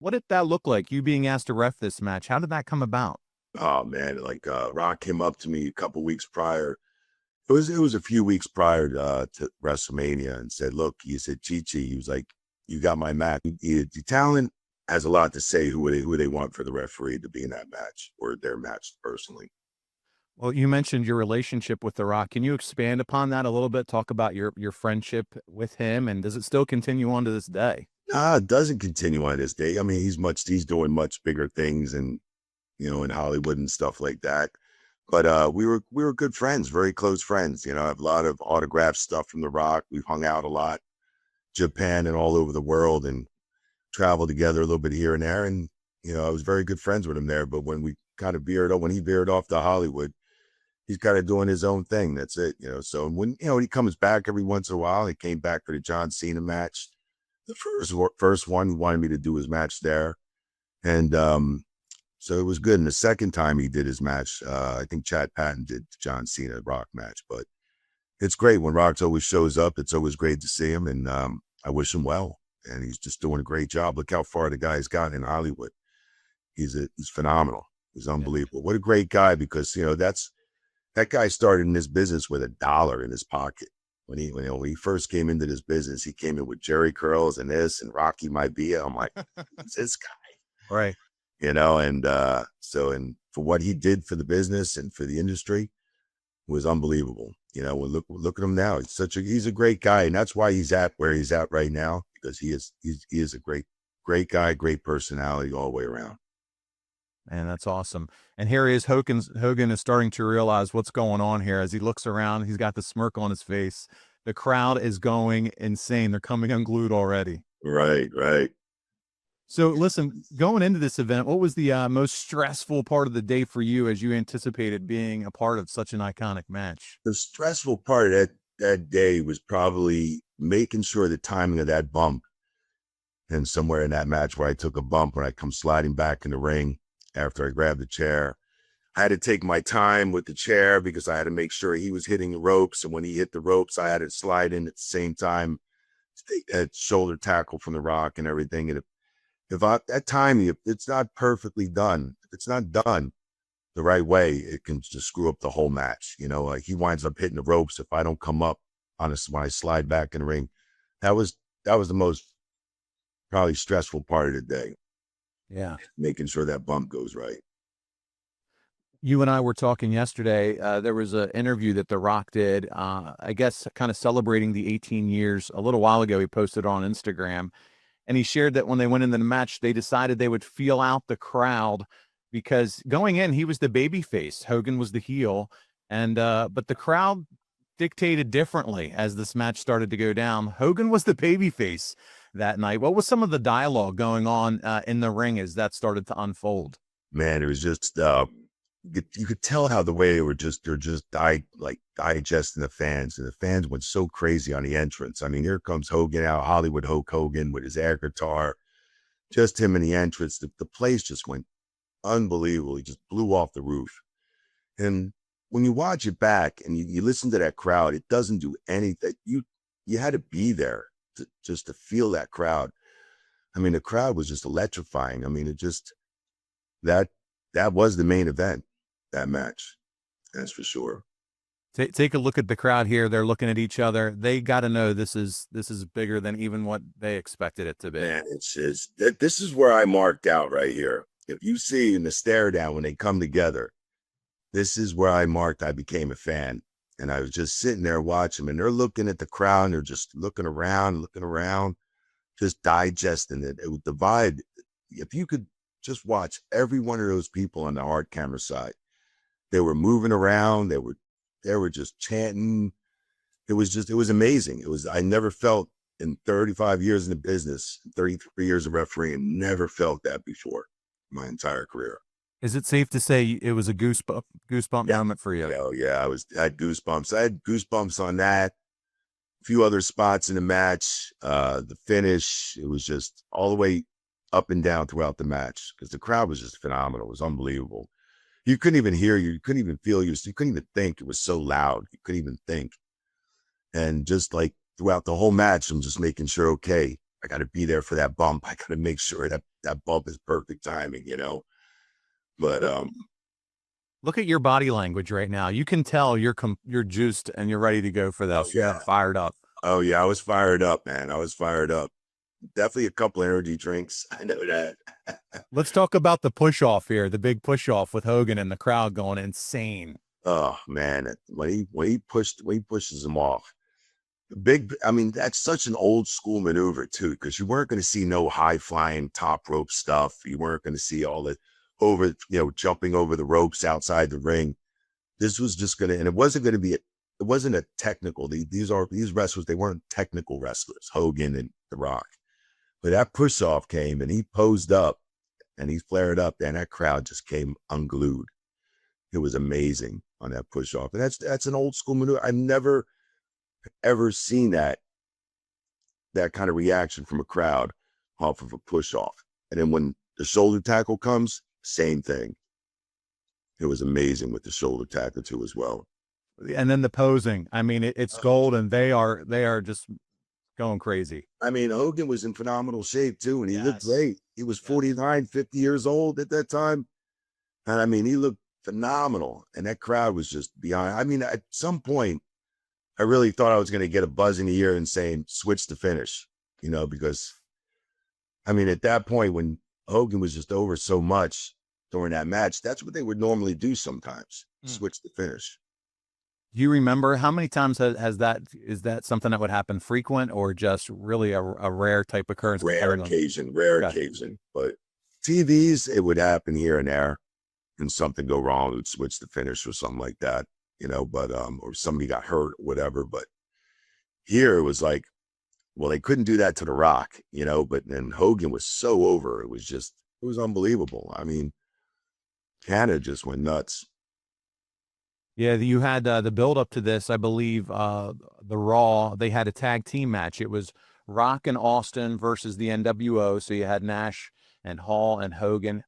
What did that look like, you being asked to ref this match? How did that come about? Oh man, like Rock came up to me a couple weeks prior. It was a few weeks prior to WrestleMania and said, "Look," he said, "Chi-Chi," he was like, "You got my match." The talent has a lot to say who they want for the referee to be in that match or their match personally. Well, you mentioned your relationship with The Rock. Can you expand upon that a little bit? Talk about your friendship with him, and does it still continue on to this day? It doesn't continue on this day. I mean, he's doing much bigger things and in Hollywood and stuff like that. But we were good friends, very close friends. I have a lot of autographed stuff from The Rock. We've hung out a lot, Japan and all over the world, and traveled together a little bit here and there. And I was very good friends with him there. But when we kind of when he veered off to Hollywood, he's kind of doing his own thing. That's it. So when he comes back every once in a while, he came back for the John Cena match. The first one, he wanted me to do his match there. And so it was good. And the second time he did his match, I think Chad Patton did the John Cena Rock match. But it's great when Rock's always shows up. It's always great to see him. And I wish him well. And he's just doing a great job. Look how far the guy's gotten in Hollywood. He's phenomenal. He's Yeah. unbelievable. What a great guy, because that guy started in this business with $1 in his pocket. When he first came into this business, he came in with Jerry curls and this and Rocky Maivia. I'm like, who's this guy? Right. And for what he did for the business and for the industry was unbelievable. Well, look at him now. He's a great guy, and that's why he's at where he's at right now, because he is a great guy, great personality all the way around. Man, that's awesome. And here he is. Hogan is starting to realize what's going on here as he looks around. He's got the smirk on his face. The crowd is going insane. They're coming unglued already. Right, right. So, listen, going into this event, what was the most stressful part of the day for you as you anticipated being a part of such an iconic match? The stressful part of that day was probably making sure the timing of that bump, and somewhere in that match where I took a bump when I come sliding back in the ring after I grabbed the chair. I had to take my time with the chair because I had to make sure he was hitting the ropes. And when he hit the ropes, I had to slide in at the same time to take that shoulder tackle from The Rock and everything. And if it's not perfectly done, if it's not done the right way, it can just screw up the whole match. Like he winds up hitting the ropes if I don't come up when I slide back in the ring. That was the most probably stressful part of the day, Yeah. making sure that bump goes right. You and I were talking yesterday. There was an interview that The Rock did, I guess, kind of celebrating the 18 years. A little while ago, he posted on Instagram, and he shared that when they went into the match, they decided they would feel out the crowd because going in, he was the baby face, Hogan was the heel, and but the crowd dictated differently as this match started to go down. Hogan was the baby face that night. What was some of the dialogue going on in the ring as that started to unfold? Man, it was just you could tell how the way they're just digesting the fans, and the fans went so crazy on the entrance. I mean, here comes Hogan out, Hollywood Hulk Hogan with his air guitar, just him in the entrance. The place just went unbelievable. He just blew off the roof. And when you watch it back and you listen to that crowd, it doesn't do anything. You had to be there just to feel that crowd. I mean, the crowd was just electrifying. I mean, that that was the main event, that match. That's for sure. Take a look at the crowd here. They're looking at each other. They got to know this is bigger than even what they expected it to be. Man, this is where I marked out right here. If you see in the stare down when they come together, this is where I became a fan. And I was just sitting there watching them, and they're looking at the crowd, and they're just looking around, just digesting it. The vibe. If you could just watch every one of those people on the hard camera side, they were moving around. They were just chanting. It was amazing. I never felt in 35 years in the business, 33 years of refereeing, never felt that before my entire career. Is it safe to say it was a goosebump Yeah. moment for you? Oh yeah, I had goosebumps. I had goosebumps on that. A few other spots in the match. The finish, it was just all the way up and down throughout the match because the crowd was just phenomenal. It was unbelievable. You couldn't even hear you. You couldn't even feel you couldn't even think. It was so loud. You couldn't even think. And just like throughout the whole match, I'm just making sure, okay, I got to be there for that bump. I got to make sure that bump is perfect timing, you know. But Look at your body language right now. You can tell you're juiced and you're ready to go for oh this. yeah, You're fired up. oh yeah, I was fired up, man. I was fired up. Definitely a couple energy drinks. I know that. Let's talk about the push off here, the big push off with Hogan and the crowd going insane. Oh man, when he pushes him off. Big, I mean, that's such an old school maneuver too, because you weren't going to see no high flying top rope stuff. You weren't going to see all the over, jumping over the ropes outside the ring. This was just going to, and it wasn't going to be, it wasn't a technical. These wrestlers, they weren't technical wrestlers, Hogan and The Rock. But that push off came and he posed up and he flared up, and that crowd just came unglued. It was amazing on that push off. And that's an old school maneuver. I've never ever seen that kind of reaction from a crowd off of a push off. And then when the shoulder tackle comes, same thing. It was amazing with the shoulder tackle too as well. And then the posing. I mean, it's gold, and they are just going crazy. I mean, Hogan was in phenomenal shape too, and he looked Yes. great. He was 49, 50 years old at that time. And I mean, he looked phenomenal. And that crowd was just beyond. I mean, at some point, I really thought I was going to get a buzz in the ear and saying, switch the finish, because I mean, at that point when Hogan was just over so much during that match, that's what they would normally do sometimes, switch the finish. Do you remember how many times is that something that would happen frequent, or just really a rare type occurrence? Rare occasion. But TVs, it would happen here and there, and something go wrong, it would switch the finish or something like that, but or somebody got hurt or whatever. But here it was like, well, they couldn't do that to The Rock, but then Hogan was so over, it was unbelievable. I mean, Canada just went nuts. Yeah, you had the build up to this, I believe. The Raw, they had a tag team match. It was Rock and Austin versus the NWO. So you had Nash and Hall and Hogan.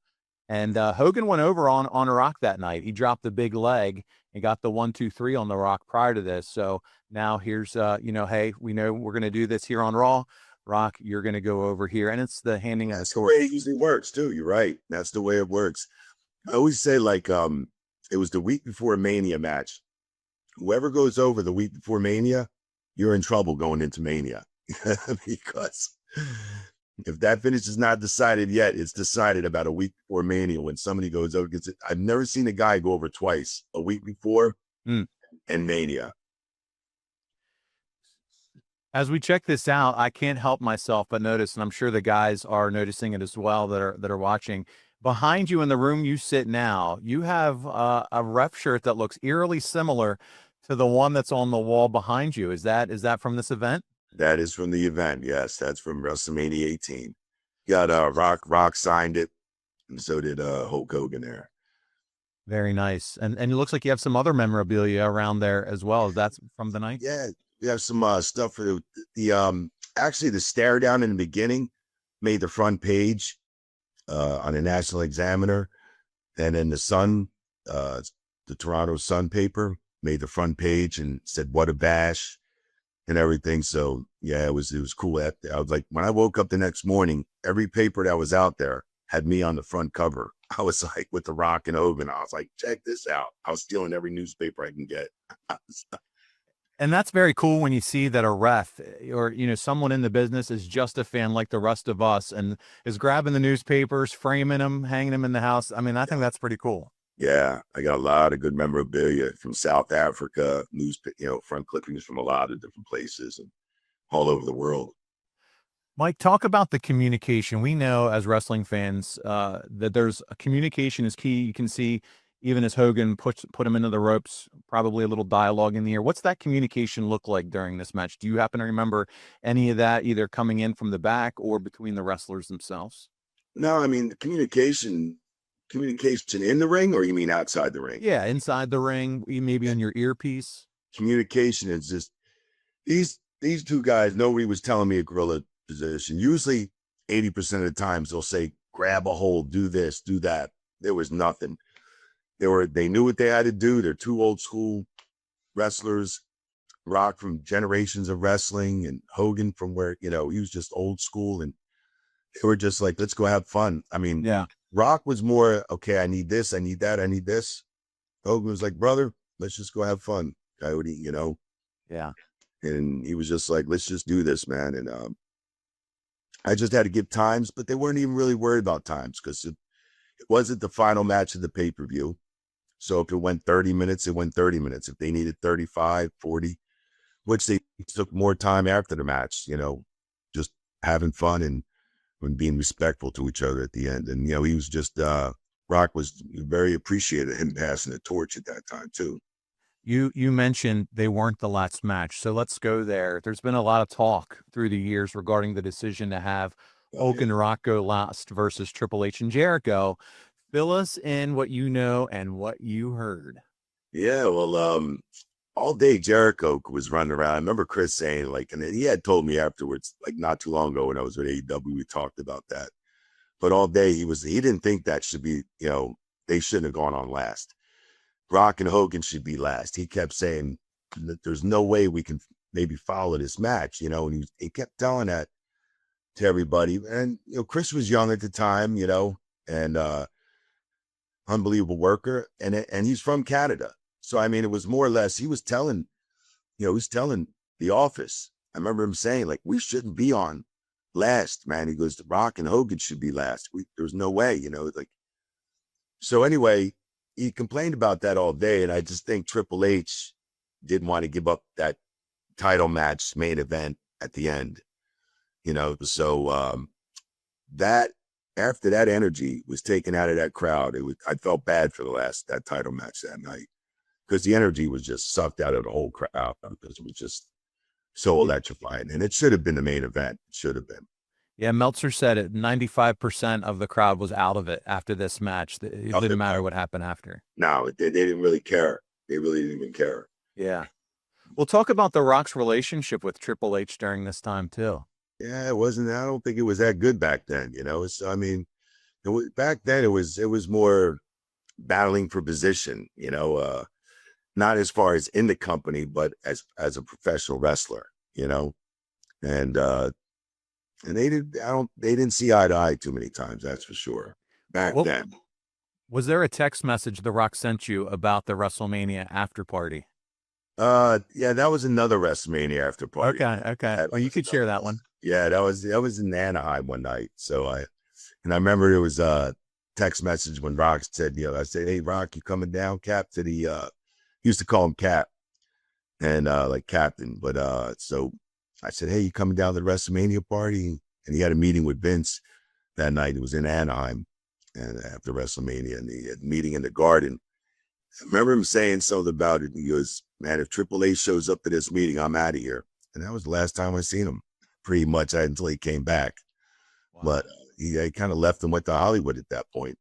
And Hogan went over on Rock that night. He dropped the big leg and got the 1-2-3 on the Rock prior to this. So now here's, hey, we know we're going to do this here on Raw. Rock, you're going to go over here. And it's the handing. That's the way it usually works too. You're right. That's the way it works. I always say, like, it was the week before a Mania match. Whoever goes over the week before Mania, you're in trouble going into Mania. Because if that finish is not decided yet, it's decided about a week before Mania when somebody goes over. I've never seen a guy go over twice, a week before and Mania. As we check this out, I can't help myself but notice, and I'm sure the guys are noticing it as well that are watching. Behind you in the room you sit now, you have a ref shirt that looks eerily similar to the one that's on the wall behind you. Is that from this event? That is from the event. Yes, that's from WrestleMania 18. Got Rock signed it, and so did Hulk Hogan there. Very nice. And it looks like you have some other memorabilia around there as well. Is that from the night? Yeah, we have some stuff for the actually the stare down in the beginning made the front page on the National Examiner, and then the Sun, the Toronto Sun paper made the front page and said "What a bash" and everything. So yeah, it was cool. I was like, when I woke up the next morning, every paper that was out there had me on the front cover. I was like, with The Rock and Hogan, I was like, check this out. I was stealing every newspaper I can get. And that's very cool when you see that a ref or, someone in the business is just a fan like the rest of us and is grabbing the newspapers, framing them, hanging them in the house. I mean, I think that's pretty cool. Yeah, I got a lot of good memorabilia from South Africa, front clippings from a lot of different places and all over the world. Mike, talk about the communication. We know as wrestling fans that communication is key. You can see even as Hogan put him into the ropes, probably a little dialogue in the air. What's that communication look like during this match? Do you happen to remember any of that either coming in from the back or between the wrestlers themselves? No, I mean, the communication in the ring, or you mean outside the ring? Yeah, inside the ring, maybe on your earpiece. Communication is just these two guys. Nobody was telling me a gorilla position. Usually 80% of the times they'll say, grab a hold, do this, do that. There was nothing. They knew what they had to do. They're two old school wrestlers. Rock from generations of wrestling, and Hogan from where, he was just old school, and they were just like, let's go have fun. I mean, Yeah. Rock was more, okay, I need this, I need that, I need this. Hogan was like, brother, let's just go have fun, Coyote, Yeah. and he was just like, let's just do this, man. And I just had to give times, but they weren't even really worried about times because it wasn't the final match of the pay-per-view. So if it went 30 minutes, it went 30 minutes. If they needed 35, 40, which they took more time after the match, just having fun and being respectful to each other at the end. And, he was just, Rock was very appreciative of him passing the torch at that time too. You mentioned they weren't the last match, so let's go there. There's been a lot of talk through the years regarding the decision to have Oh, yeah. Hogan Rock go last versus Triple H and Jericho. Fill us in what you know and what you heard. Yeah, well, all day Jericho was running around. I remember Chris saying, like, and he had told me afterwards, like not too long ago when I was with AEW, we talked about that. But all day he didn't think that should be, they shouldn't have gone on last. Rock and Hogan should be last. He kept saying that there's no way we can maybe follow this match, and he kept telling that to everybody. And, Chris was young at the time, and unbelievable worker. And he's from Canada. So, I mean, it was more or less, he was telling the office. I remember him saying, like, we shouldn't be on last, man. He goes, Rock and Hogan should be last. There's no way, like. So anyway, he complained about that all day. And I just think Triple H didn't want to give up that title match main event at the end, so that after that energy was taken out of that crowd, I felt bad for that title match that night because the energy was just sucked out of the whole crowd because it was just so electrifying. And it should have been the main event. It should have been. Yeah, Meltzer said it. 95% of the crowd was out of it after this match. It didn't matter what happened after. No, they didn't really care. They really didn't even care. Yeah. We'll talk about The Rock's relationship with Triple H during this time too. Yeah, I don't think it was that good back then. I mean, back then it was more battling for position, not as far as in the company, but as a professional wrestler, and they didn't see eye to eye too many times. That's for sure. Back then. Was there a text message The Rock sent you about the WrestleMania after party? Yeah, that was another WrestleMania after party. Okay. Well, you could share that one. Yeah, that was in Anaheim one night. So I remember there was a text message when Rock said, I said, hey Rock, you coming down, Cap, to the he used to call him Cap and like Captain, but so I said, hey, you coming down to the WrestleMania party? And he had a meeting with Vince that night. It was in Anaheim and after WrestleMania, and he had a meeting in the Garden. I remember him saying something about it. He goes, man, if Triple H shows up to this meeting, I'm out of here. And that was the last time I seen him pretty much until he came back. Wow. But he kind of left and went to Hollywood at that point.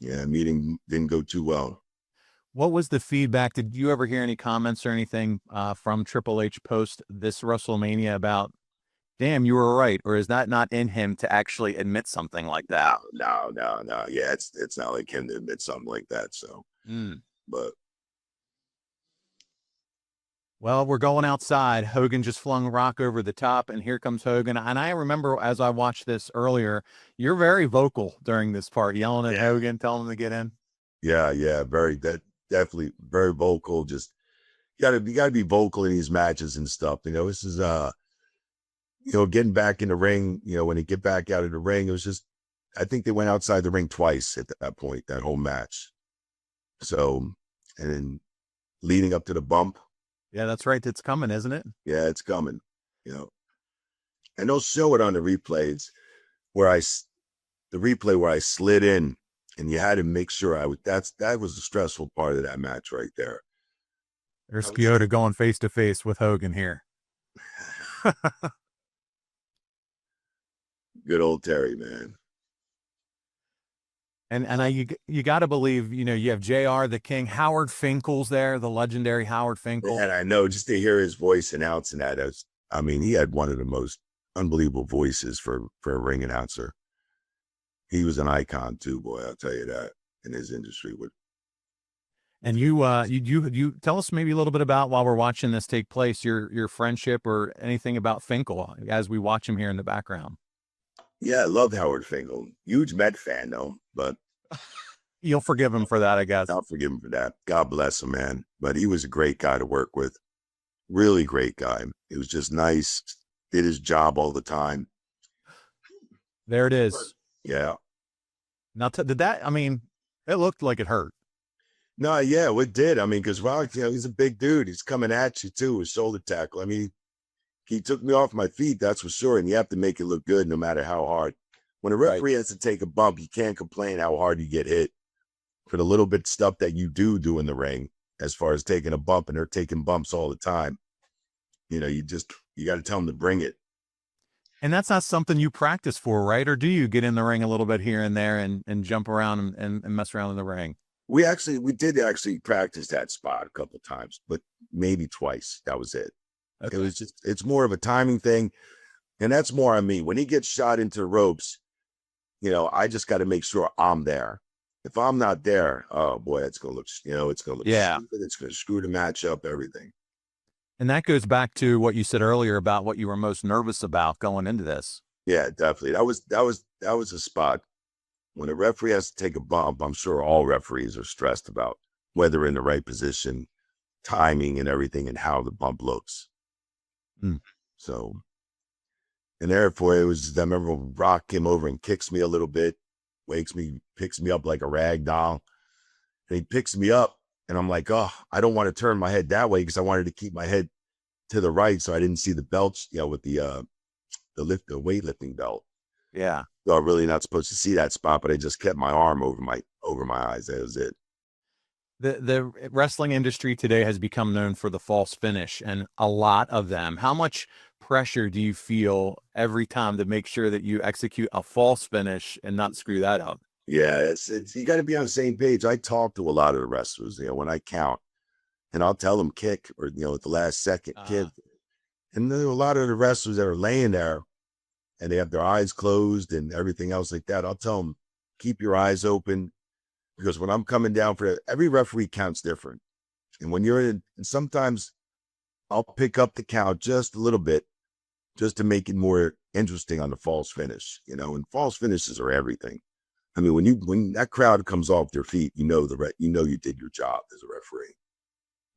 Yeah, meeting didn't go too well. What was the feedback? Did you ever hear any comments or anything from Triple H post this WrestleMania about, damn, you were right? Or is that not in him to actually admit something like that? No. Yeah, it's not like him to admit something like that. So, but. Well, we're going outside. Hogan just flung Rock over the top, and here comes Hogan. And I remember as I watched this earlier, you're very vocal during this part, yelling at Hogan, telling him to get in. Yeah, definitely very vocal. Just you gotta be vocal in these matches and stuff. This is getting back in the ring. When he get back out of the ring, it was just, I think they went outside the ring twice at that point, that whole match. So, and then leading up to the bump. Yeah, that's right. It's coming, isn't it? Yeah, it's coming. And they'll show it on the replays where I slid in, and you had to make sure that was the stressful part of that match right there. There's Chioda going face to face with Hogan here. Good old Terry, man. And you got to believe, you have JR the King, Howard Finkel's there, the legendary Howard Finkel. And I know, just to hear his voice announcing that, he had one of the most unbelievable voices for a ring announcer. He was an icon too, boy. I'll tell you that, in his industry. And you tell us maybe a little bit about, while we're watching this take place, your friendship or anything about Finkel as we watch him here in the background. Yeah, I love Howard Finkel. Huge Met fan though, but You'll forgive him for that, I guess. I'll forgive him for that. God bless him, man. But he was a great guy to work with. Really great guy. He was just nice, did his job all the time. There it is. Yeah. Now, did that? I mean, it looked like it hurt. No, yeah, it did. I mean, because Rock, he's a big dude. He's coming at you too with shoulder tackle. I mean, he took me off my feet, that's for sure. And you have to make it look good no matter how hard. When a referee has to take a bump, you can't complain how hard you get hit. For the little bit stuff that you do in the ring, as far as taking a bump, and they're taking bumps all the time. You got to tell them to bring it. And that's not something you practice for, right? Or do you get in the ring a little bit here and there and jump around and mess around in the ring? We did actually practice that spot a couple of times, but maybe twice. That was it. Okay. It's more of a timing thing. And that's more on me. When he gets shot into the ropes, I just got to make sure I'm there. If I'm not there, oh boy, it's going to look, it's going to look stupid. It's going to screw the match up, everything. And that goes back to what you said earlier about what you were most nervous about going into this. Yeah, definitely. That was a spot. When a referee has to take a bump, I'm sure all referees are stressed about whether in the right position, timing and everything, and how the bump looks. So, and therefore I remember Rock came over and kicks me a little bit, picks me up like a rag doll. And he picks me up and I'm like, oh, I don't want to turn my head that way because I wanted to keep my head to the right so I didn't see the belts, with the weightlifting belt. Yeah. So I'm really not supposed to see that spot, but I just kept my arm over my eyes. That was it. The wrestling industry today has become known for the false finish, and a lot of them. How much pressure do you feel every time to make sure that you execute a false finish and not screw that up? Yeah, it's you got to be on the same page. I talk to a lot of the wrestlers, when I count, and I'll tell them kick or at the last second kick. And there are a lot of the wrestlers that are laying there and they have their eyes closed and everything else like that. I'll tell them, keep your eyes open, because when I'm coming down every referee counts different. And when you're in, and sometimes I'll pick up the count just a little bit just to make it more interesting on the false finish, and false finishes are everything. I mean, when that crowd comes off their feet, you did your job as a referee.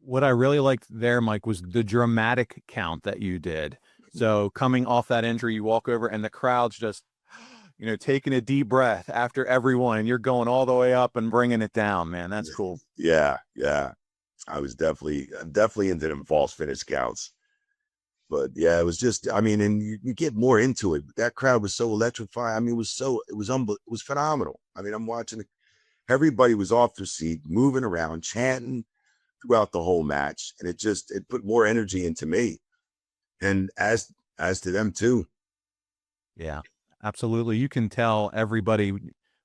What I really liked there, Mike, was the dramatic count that you did. So coming off that injury, you walk over and the crowd's just, taking a deep breath after everyone, and you're going all the way up and bringing it down, man. That's cool. Yeah. I'm definitely into them false finish counts. But yeah, it was just, I mean, and you get more into it. That crowd was so electrifying. I mean, it was phenomenal. I mean, I'm watching everybody was off their seat, moving around, chanting throughout the whole match. And it put more energy into me. And as to them too. Yeah, absolutely. You can tell everybody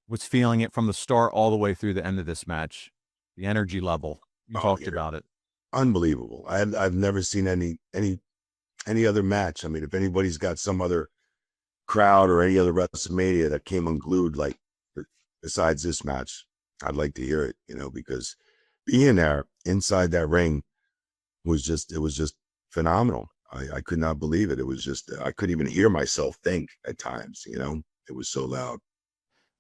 was feeling it from the start all the way through the end of this match. The energy level. You talked about it. Unbelievable. I've never seen any other match. I mean, if anybody's got some other crowd or any other WrestleMania that came unglued, like besides this match, I'd like to hear it, because being there inside that ring was just phenomenal. I could not believe it. It was just, I couldn't even hear myself think at times, it was so loud.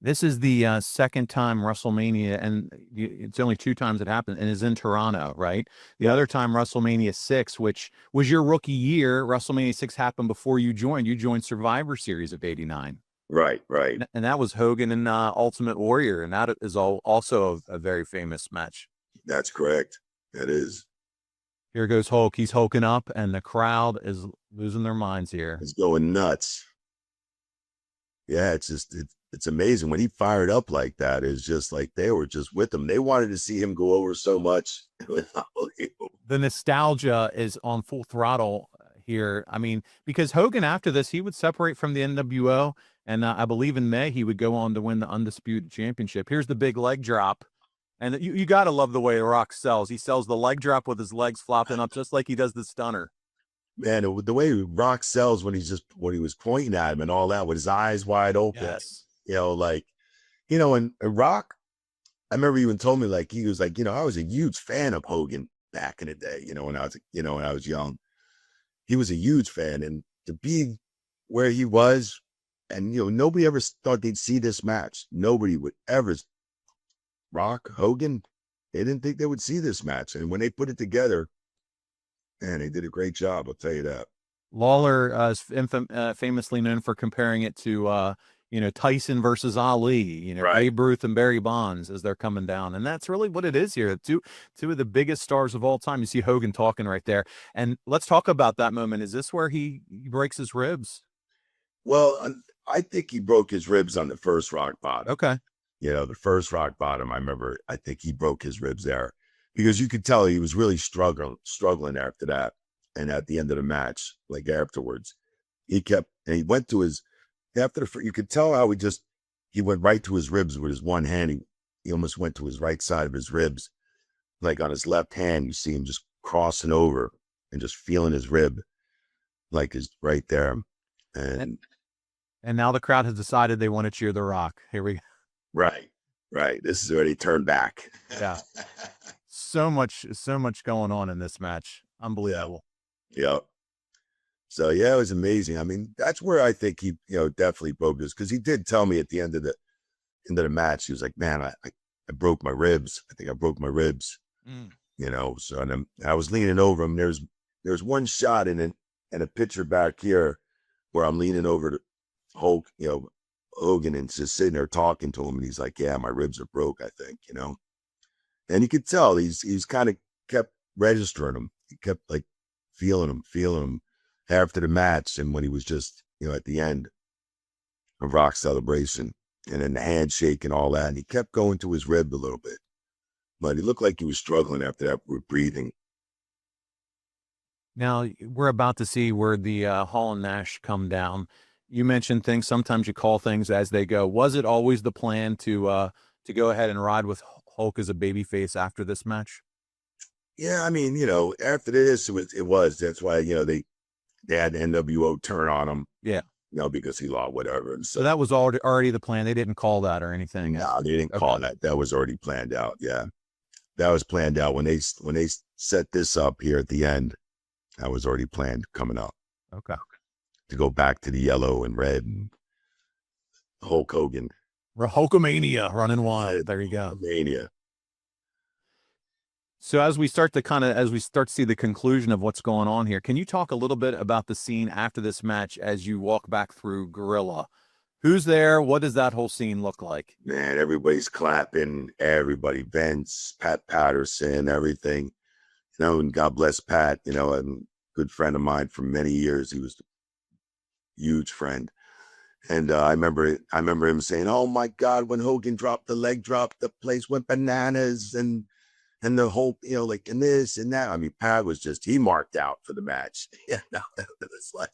This is the second time WrestleMania, and it's only 2 times it happened, and is in Toronto, right? The other time, WrestleMania 6, which was your rookie year. WrestleMania 6 happened before you joined. You joined Survivor Series of '89. Right. And that was Hogan and Ultimate Warrior, and that is also a very famous match. That's correct. That is. Here goes Hulk. He's hulking up, and the crowd is losing their minds here. It's going nuts. Yeah, it's amazing when he fired up like that. It's just like they were just with him. They wanted to see him go over so much. It was unbelievable. The nostalgia is on full throttle here. I mean, because Hogan, after this, he would separate from the NWO, and I believe in May he would go on to win the Undisputed Championship. Here's the big leg drop. And you got to love the way Rock sells. He sells the leg drop with his legs flopping up, just like he does the stunner. Man, the way Rock sells when he was pointing at him and all that with his eyes wide open. Yes. And Rock, I remember he even told me, like, he was like, I was a huge fan of Hogan back in the day, when I was young. He was a huge fan, and to be where he was, and nobody ever thought they'd see this match. Nobody would ever Rock, Hogan. They didn't think they would see this match. And when they put it together, man, they did a great job. I'll tell you that. Lawler is famously known for comparing it to Tyson versus Ali, Right. Babe Ruth and Barry Bonds as they're coming down, and that's really what it is here. Two of the biggest stars of all time. You see Hogan talking right there, and let's talk about that moment. Is this where he breaks his ribs? Well, I think he broke his ribs on the first rock bottom. Okay. The first rock bottom, I remember, I think he broke his ribs there because you could tell he was really struggling after that. And at the end of the match, like afterwards, he went to his, you could tell how he went right to his ribs with his one hand. He almost went to his right side of his ribs, like on his left hand. You see him just crossing over and just feeling his rib, like is right there. And now the crowd has decided they want to cheer The Rock. Here we go. Right. Right. This is where they turn back. Yeah. So much going on in this match. Unbelievable. Yeah. So yeah, it was amazing. I mean, that's where I think he, definitely broke this, because he did tell me at the end of the match, he was like, "Man, I broke my ribs. I think I broke my ribs." Mm. So and I was leaning over him. There's one shot in it and a picture back here where I'm leaning over to Hulk, Hogan, and just sitting there talking to him, and he's like, "Yeah, my ribs are broke, I think," and you could tell he's kind of kept registering them. He kept like feeling them after the match, and when he was just at the end of Rock Celebration, and then the handshake and all that, and he kept going to his rib a little bit, but he looked like he was struggling after that with breathing. Now we're about to see where the Hall and Nash come down. You mentioned things. Sometimes you call things as they go. Was it always the plan to go ahead and ride with Hulk as a babyface after this match? Yeah, I mean, after this, it was. That's why they had the NWO turn on him, Yeah. because he lost whatever. And So that was already the plan. They didn't call that or anything. no, they didn't call that. That was already planned out. Yeah, that was planned out when they set this up here at the end. That was already planned coming up. Okay. To go back to the yellow and red and Hulk Hogan. Hulkamania running wild. There you go. Mania. So as we start to see the conclusion of what's going on here, can you talk a little bit about the scene after this match as you walk back through Gorilla? Who's there? What does that whole scene look like? Man, everybody's clapping. Everybody, Vince, Pat Patterson, everything. And God bless Pat, a good friend of mine for many years. He was a huge friend. And I remember him saying, "Oh my God, when Hogan dropped the leg drop, the place went bananas." And the whole, like, and this and that. I mean, Pat was he marked out for the match. Yeah, no, it's like,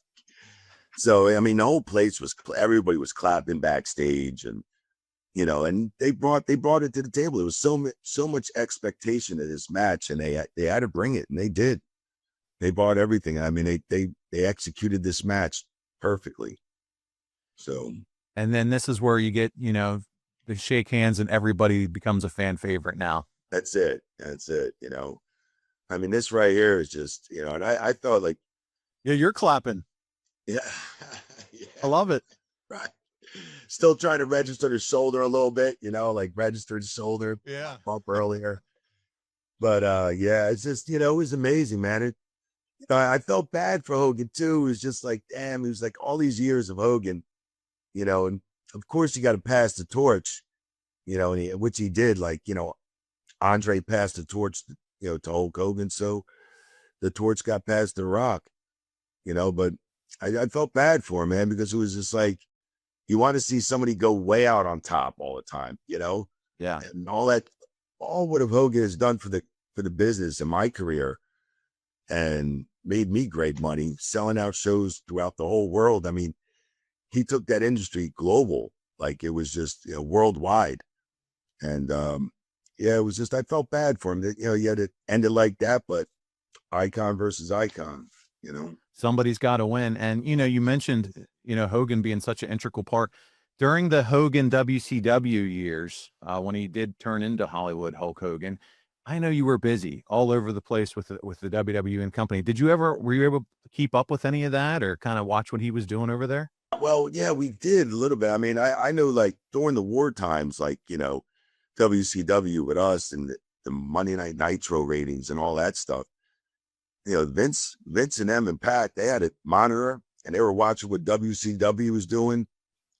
so, I mean, the whole place everybody was clapping backstage, and, and they brought it to the table. There was so much expectation of this match, and they had to bring it, and they did. They brought everything. I mean, they executed this match perfectly. So, and then this is where you get, the shake hands and everybody becomes a fan favorite now. That's it. I mean, this right here is just, and I thought, like, yeah, you're clapping. Yeah. Yeah. I love it. Right. Still trying to register the shoulder a little bit, like registered shoulder. Yeah. Bump earlier. But yeah, it's just, it was amazing, man. I felt bad for Hogan too. It was just like, damn, it was like all these years of Hogan, and of course you got to pass the torch, which he did. Like, Andre passed the torch, to Hulk Hogan. So the torch got passed to Rock, but I felt bad for him, man, because it was just like, you want to see somebody go way out on top all the time, Yeah. and all what Hogan has done for the business in my career and made me great money selling out shows throughout the whole world. I mean, he took that industry global, like it was just, worldwide. And, yeah, it was just, I felt bad for him that, he had to end it like that, but icon versus icon, Somebody's got to win. And, you mentioned, Hogan being such an integral part During the Hogan WCW years, when he did turn into Hollywood Hulk Hogan, I know you were busy all over the place with the WWE and company. Were you able to keep up with any of that or kind of watch what he was doing over there? Well, yeah, we did a little bit. I mean, I know like during the war times, like, WCW with us and the Monday Night Nitro ratings and all that stuff. Vince and them and Pat, they had a monitor and they were watching what WCW was doing.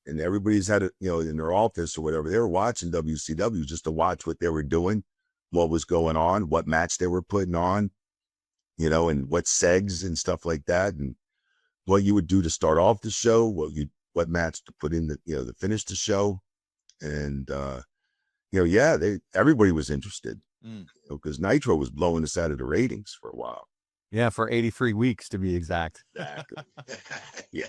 And everybody's had it, in their office or whatever. They were watching WCW just to watch what they were doing, what was going on, what match they were putting on, and what segs and stuff like that. And what you would do to start off the show, what match to put in to finish the show. And yeah, everybody was interested. Because Nitro was blowing us out of the ratings for a while. Yeah, for 83 weeks to be exact. Exactly. Yeah.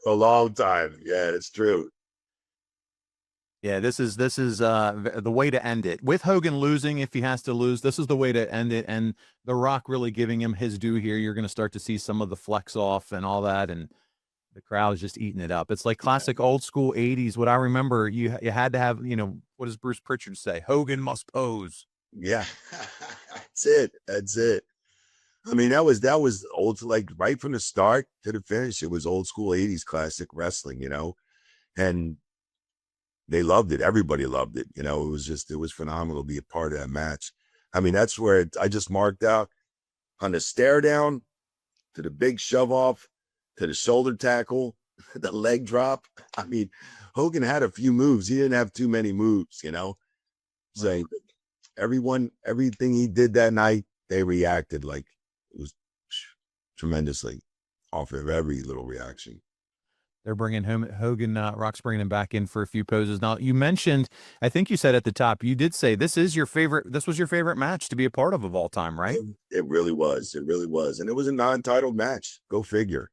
A long time. Yeah, it's true. Yeah, this is the way to end it. With Hogan losing, if he has to lose, this is the way to end it. And The Rock really giving him his due here. You're going to start to see some of the flex off and all that, and the crowd is just eating it up. It's like classic old school 80s. What I remember, you had to have, what does Bruce Pritchard say? Hogan must pose. Yeah. That's it. I mean, that was old, like right from the start to the finish. It was old school 80s classic wrestling, and they loved it. Everybody loved it. It was phenomenal to be a part of that match. I mean, that's where I just marked out on the stare down to the big shove off to the shoulder tackle, the leg drop. I mean, Hogan had a few moves. He didn't have too many moves, So everything he did that night, they reacted like it was tremendously off of every little reaction. They're bringing Hogan Rock's bringing him back in for a few poses. Now, you mentioned, I think you said at the top, you did say this was your favorite match to be a part of all time, right? It really was. It really was. And it was a non-titled match. Go figure.